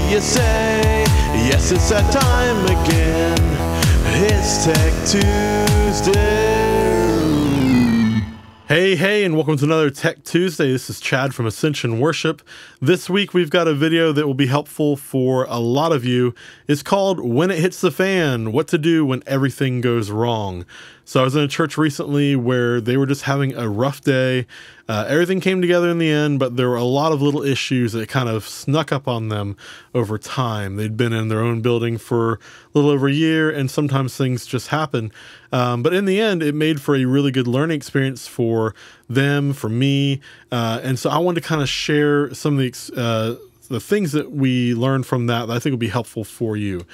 you say? Yes, it's that time again. It's Tech Tuesday. Hey, and welcome to another Tech Tuesday. This is Chad from Ascension Worship. This week we've got a video that will be helpful for a lot of you. It's called When It Hits the Fan, What to Do When Everything Goes Wrong. So I was in a church recently where they were just having a rough day. Everything came together in the end, but there were a lot of little issues that kind of snuck up on them over time. They'd been in their own building for a little over a year, and sometimes things just happen. But in the end, it made for a really good learning experience for them, for me. And so I wanted to kind of share some of the things that we learned from that I think will be helpful for you.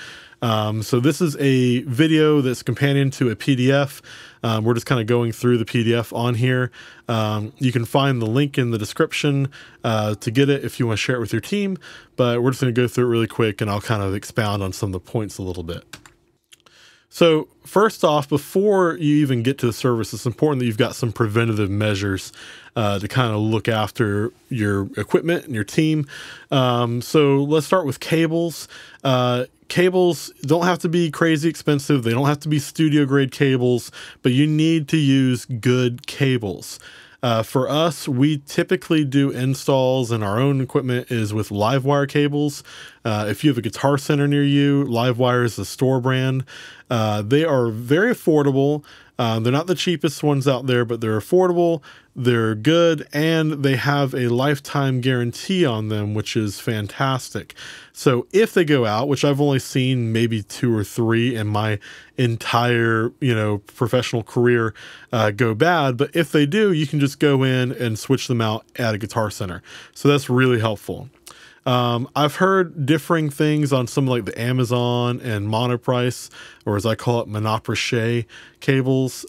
So this is a video that's companion to a PDF. We're just kind of going through the PDF on here. You can find the link in the description to get it if you want to share it with your team. But we're just going to go through it really quick, and I'll kind of expound on some of the points a little bit. So first off, before you even get to the service, it's important that you've got some preventative measures to kind of look after your equipment and your team. So let's start with cables. Cables don't have to be crazy expensive. They don't have to be studio grade cables, but you need to use good cables. For us, we typically do installs, and our own equipment is with Livewire cables. If you have a Guitar Center near you, Livewire is the store brand. They are very affordable. They're not the cheapest ones out there, but they're affordable, they're good, and they have a lifetime guarantee on them, which is fantastic. So if they go out, which I've only seen maybe 2 or 3 in my entire, professional career go bad, but if they do, you can just go in and switch them out at a Guitar Center. So that's really helpful. I've heard differing things on some like the Amazon and Monoprice, or as I call it, Monoprice cables.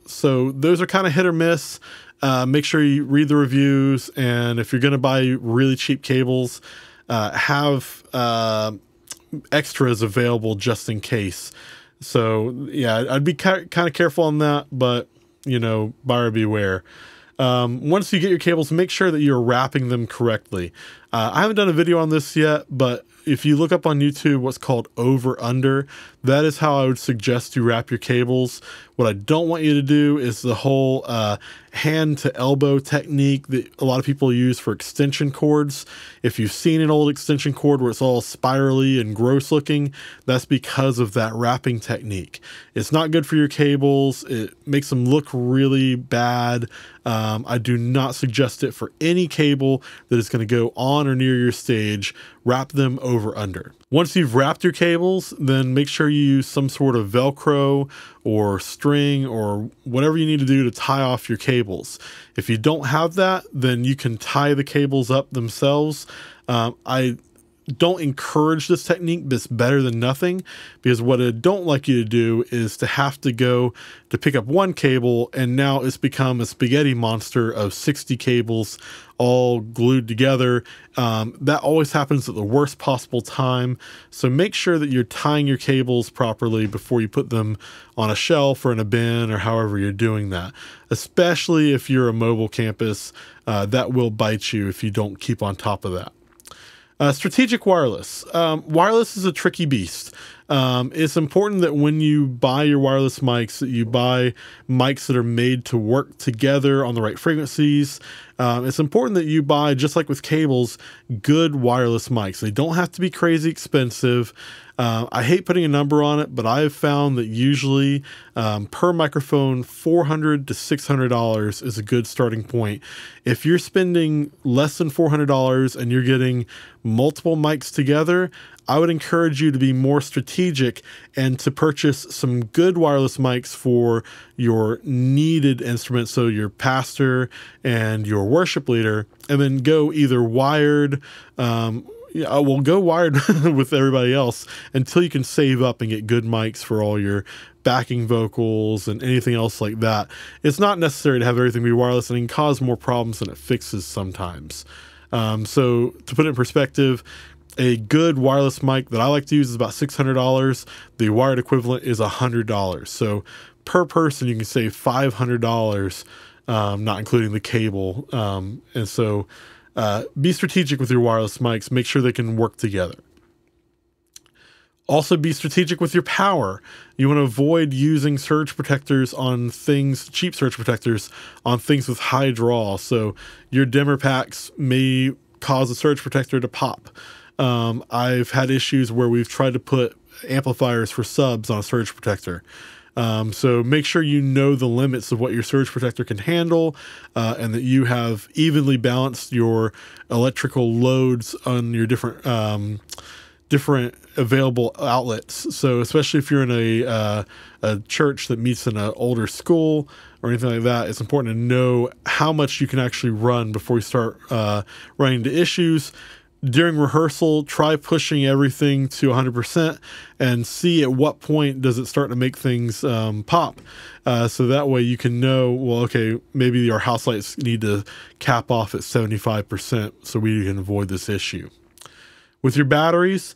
So those are kind of hit or miss. Make sure you read the reviews, and if you're going to buy really cheap cables, have extras available just in case. So yeah, I'd be kind of careful on that, but buyer beware. Once you get your cables, make sure that you're wrapping them correctly. I haven't done a video on this yet, but if you look up on YouTube what's called over-under, that is how I would suggest you wrap your cables. What I don't want you to do is the whole hand-to-elbow technique that a lot of people use for extension cords. If you've seen an old extension cord where it's all spirally and gross looking, that's because of that wrapping technique. It's not good for your cables. It makes them look really bad. I do not suggest it for any cable that is going to go on or near your stage. Wrap them over under. Once you've wrapped your cables, then make sure you use some sort of Velcro or string or whatever you need to do to tie off your cables. If you don't have that, then you can tie the cables up themselves. I don't encourage this technique, but it's better than nothing, because what I don't like you to do is to have to go to pick up one cable, and now it's become a spaghetti monster of 60 cables all glued together. That always happens at the worst possible time. So make sure that you're tying your cables properly before you put them on a shelf or in a bin or however you're doing that. Especially if you're a mobile campus, that will bite you if you don't keep on top of that. Strategic wireless. Wireless is a tricky beast. It's important that when you buy your wireless mics, that you buy mics that are made to work together on the right frequencies. It's important that you buy, just like with cables, good wireless mics. They don't have to be crazy expensive. I hate putting a number on it, but I've found that usually per microphone, $400 to $600 is a good starting point. If you're spending less than $400 and you're getting multiple mics together, I would encourage you to be more strategic and to purchase some good wireless mics for your needed instruments, so your pastor and your worship leader, and then go either wired, go wired with everybody else until you can save up and get good mics for all your backing vocals and anything else like that. It's not necessary to have everything be wireless, and it can cause more problems than it fixes sometimes. So to put it in perspective, a good wireless mic that I like to use is about $600. The wired equivalent is $100. So per person, you can save $500, not including the cable. And so be strategic with your wireless mics. Make sure they can work together. Also, be strategic with your power. You want to avoid using surge protectors on things, cheap surge protectors on things with high draw. So your dimmer packs may cause a surge protector to pop. I've had issues where we've tried to put amplifiers for subs on a surge protector. So make sure you know the limits of what your surge protector can handle, and that you have evenly balanced your electrical loads on your different available outlets. So especially if you're in a church that meets in an older school or anything like that, it's important to know how much you can actually run before you start running into issues. During rehearsal, try pushing everything to 100% and see at what point does it start to make things pop. So that way you can know, well, okay, maybe our house lights need to cap off at 75% so we can avoid this issue. With your batteries,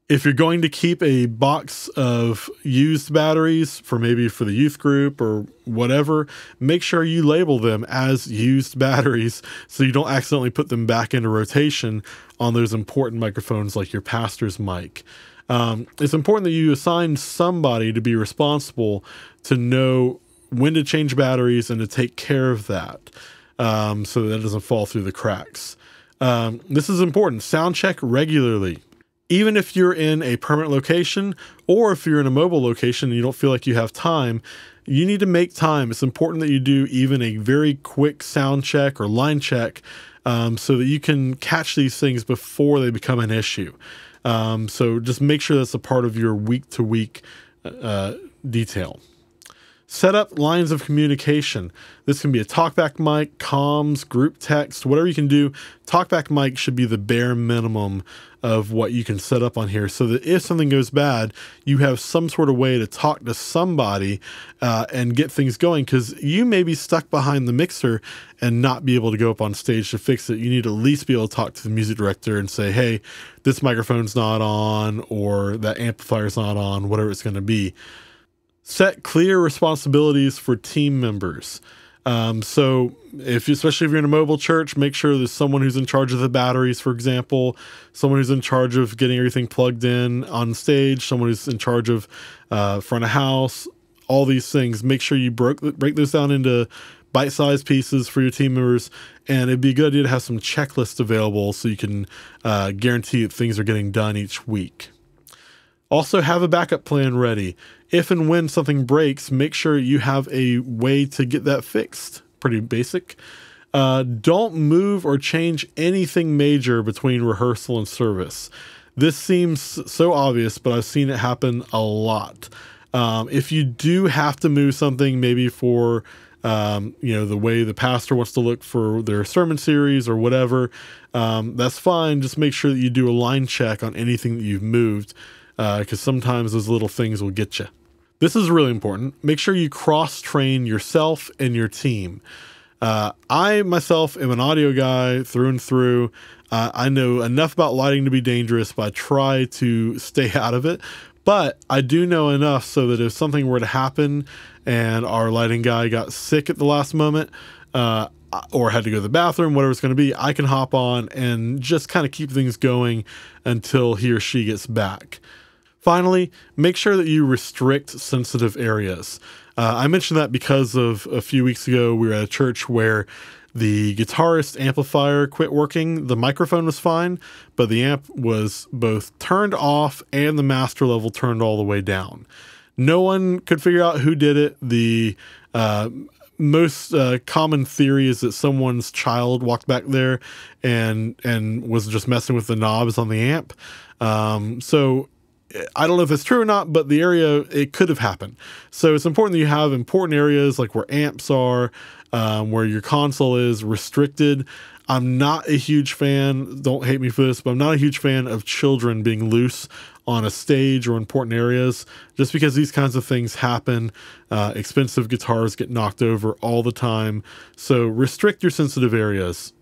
if you're going to keep a box of used batteries for maybe for the youth group or whatever, make sure you label them as used batteries so you don't accidentally put them back into rotation on those important microphones like your pastor's mic. It's important that you assign somebody to be responsible to know when to change batteries and to take care of that, so that it doesn't fall through the cracks. This is important. Sound check regularly. Even if you're in a permanent location or if you're in a mobile location and you don't feel like you have time, you need to make time. It's important that you do even a very quick sound check or line check, so that you can catch these things before they become an issue. So just make sure that's a part of your week-to-week detail. Set up lines of communication. This can be a talkback mic, comms, group text, whatever you can do. Talkback mic should be the bare minimum of what you can set up on here so that if something goes bad, you have some sort of way to talk to somebody and get things going, because you may be stuck behind the mixer and not be able to go up on stage to fix it. You need to at least be able to talk to the music director and say, hey, this microphone's not on, or that amplifier's not on, whatever it's going to be. Set clear responsibilities for team members. So especially if you're in a mobile church, make sure there's someone who's in charge of the batteries, for example, someone who's in charge of getting everything plugged in on stage, someone who's in charge of front of house, all these things. Make sure you break those down into bite-sized pieces for your team members, and it'd be a good idea to have some checklists available so you can guarantee that things are getting done each week. Also, have a backup plan ready. If and when something breaks, make sure you have a way to get that fixed. Pretty basic. Don't move or change anything major between rehearsal and service. This seems so obvious, but I've seen it happen a lot. If you do have to move something, maybe for the way the pastor wants to look for their sermon series or whatever, that's fine. Just make sure that you do a line check on anything that you've moved, because sometimes those little things will get you. This is really important. Make sure you cross-train yourself and your team. I myself am an audio guy through and through. I know enough about lighting to be dangerous, but I try to stay out of it. But I do know enough so that if something were to happen and our lighting guy got sick at the last moment, or had to go to the bathroom, whatever it's going to be, I can hop on and just kind of keep things going until he or she gets back. Finally, make sure that you restrict sensitive areas. I mentioned that because of a few weeks ago, we were at a church where the guitarist amplifier quit working. The microphone was fine, but the amp was both turned off and the master level turned all the way down. No one could figure out who did it. The most common theory is that someone's child walked back there and was just messing with the knobs on the amp. So I don't know if it's true or not, but the area, it could have happened. So it's important that you have important areas like where amps are, where your console is restricted. I'm not a huge fan, don't hate me for this, but I'm not a huge fan of children being loose on a stage or important areas, just because these kinds of things happen. Expensive guitars get knocked over all the time. So restrict your sensitive areas.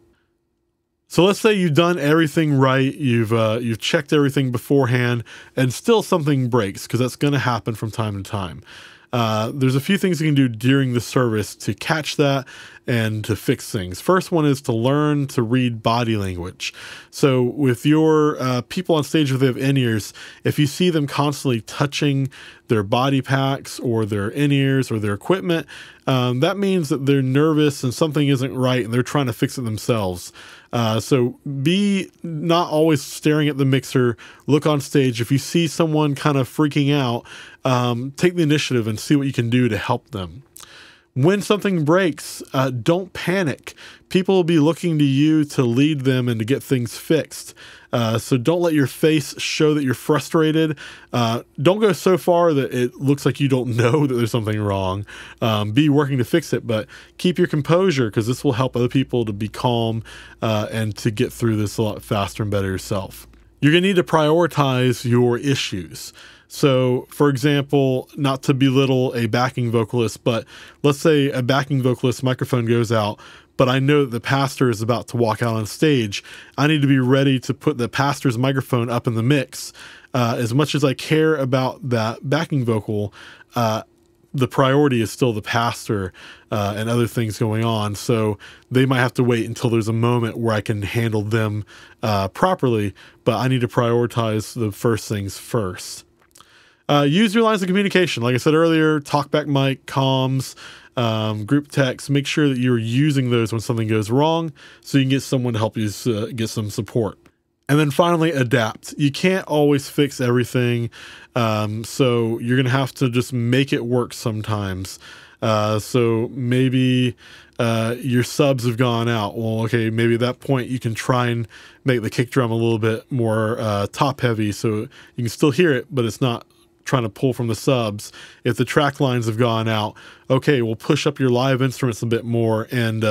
So let's say you've done everything right, you've checked everything beforehand, and still something breaks, because that's going to happen from time to time. There's a few things you can do during the service to catch that and to fix things. First one is to learn to read body language. So with your people on stage, if they have in-ears, if you see them constantly touching their body packs or their in-ears or their equipment, that means that they're nervous and something isn't right and they're trying to fix it themselves. So be not always staring at the mixer. Look on stage. If you see someone kind of freaking out, take the initiative and see what you can do to help them. When something breaks, don't panic. People will be looking to you to lead them and to get things fixed. So don't let your face show that you're frustrated. Don't go so far that it looks like you don't know that there's something wrong. Be working to fix it, but keep your composure, because this will help other people to be calm and to get through this a lot faster and better yourself. You're going to need to prioritize your issues. So, for example, not to belittle a backing vocalist, but let's say a backing vocalist microphone goes out, but I know that the pastor is about to walk out on stage. I need to be ready to put the pastor's microphone up in the mix. As much as I care about that backing vocal, the priority is still the pastor and other things going on. So they might have to wait until there's a moment where I can handle them properly, but I need to prioritize the first things first. Use your lines of communication. Like I said earlier, talkback mic, comms, group text. Make sure that you're using those when something goes wrong so you can get someone to help you get some support. And then finally, adapt. You can't always fix everything, so you're going to have to just make it work sometimes. So maybe your subs have gone out. Well, okay, maybe at that point you can try and make the kick drum a little bit more top heavy so you can still hear it, but it's not trying to pull from the subs. If the track lines have gone out, okay, we'll push up your live instruments a bit more and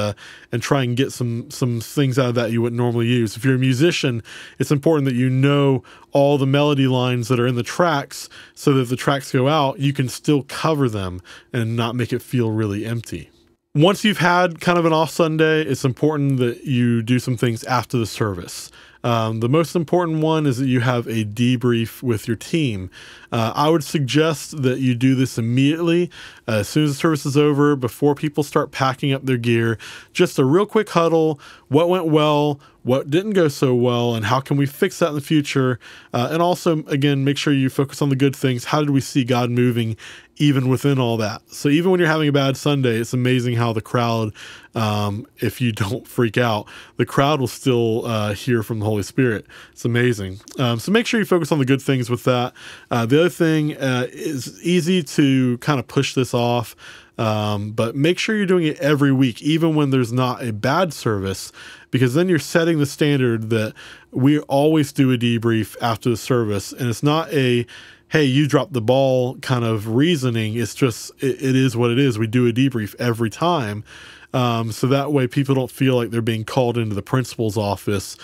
try and get some things out of that you wouldn't normally use. If you're a musician, it's important that you know all the melody lines that are in the tracks so that if the tracks go out, you can still cover them and not make it feel really empty. Once you've had kind of an off Sunday, it's important that you do some things after the service. The most important one is that you have a debrief with your team. I would suggest that you do this immediately, as soon as the service is over, before people start packing up their gear. Just a real quick huddle, what went well, what didn't go so well, and how can we fix that in the future? And also, again, make sure you focus on the good things. How did we see God moving even within all that? So even when you're having a bad Sunday, it's amazing how the crowd, if you don't freak out, the crowd will still hear from the Holy Spirit. It's amazing. So make sure you focus on the good things with that. The other thing is easy to kind of push this off, but make sure you're doing it every week, even when there's not a bad service, because then you're setting the standard that we always do a debrief after the service. And it's not a, hey, you dropped the ball kind of reasoning. It's just, it is what it is. We do a debrief every time. So that way people don't feel like they're being called into the principal's office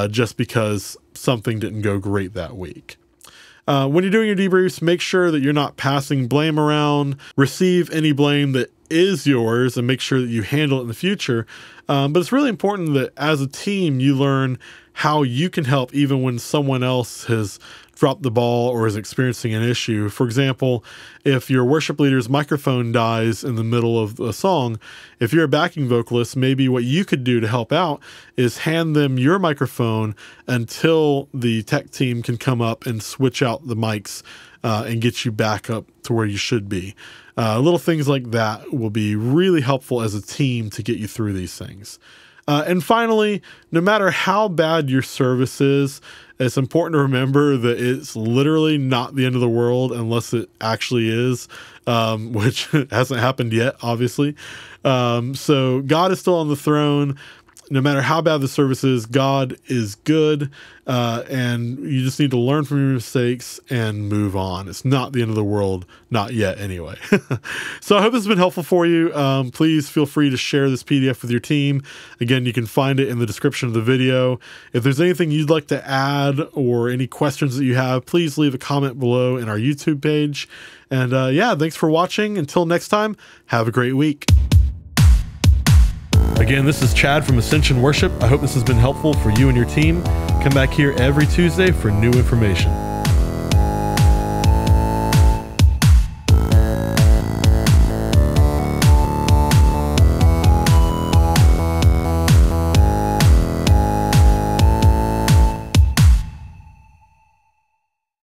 just because something didn't go great that week. When you're doing your debriefs, make sure that you're not passing blame around. Receive any blame that is yours and make sure that you handle it in the future. But it's really important that as a team, you learn how you can help even when someone else has dropped the ball or is experiencing an issue. For example, if your worship leader's microphone dies in the middle of a song, if you're a backing vocalist, maybe what you could do to help out is hand them your microphone until the tech team can come up and switch out the mics and get you back up to where you should be. Little things like that will be really helpful as a team to get you through these things. And finally, no matter how bad your service is, it's important to remember that it's literally not the end of the world unless it actually is, which hasn't happened yet, obviously. So God is still on the throne. No matter how bad the service is, God is good, and you just need to learn from your mistakes and move on. It's not the end of the world, not yet anyway. So I hope this has been helpful for you. Please feel free to share this PDF with your team. Again, you can find it in the description of the video. If there's anything you'd like to add or any questions that you have, please leave a comment below in our YouTube page. And yeah, thanks for watching. Until next time, have a great week. Again, this is Chad from Ascension Worship. I hope this has been helpful for you and your team. Come back here every Tuesday for new information.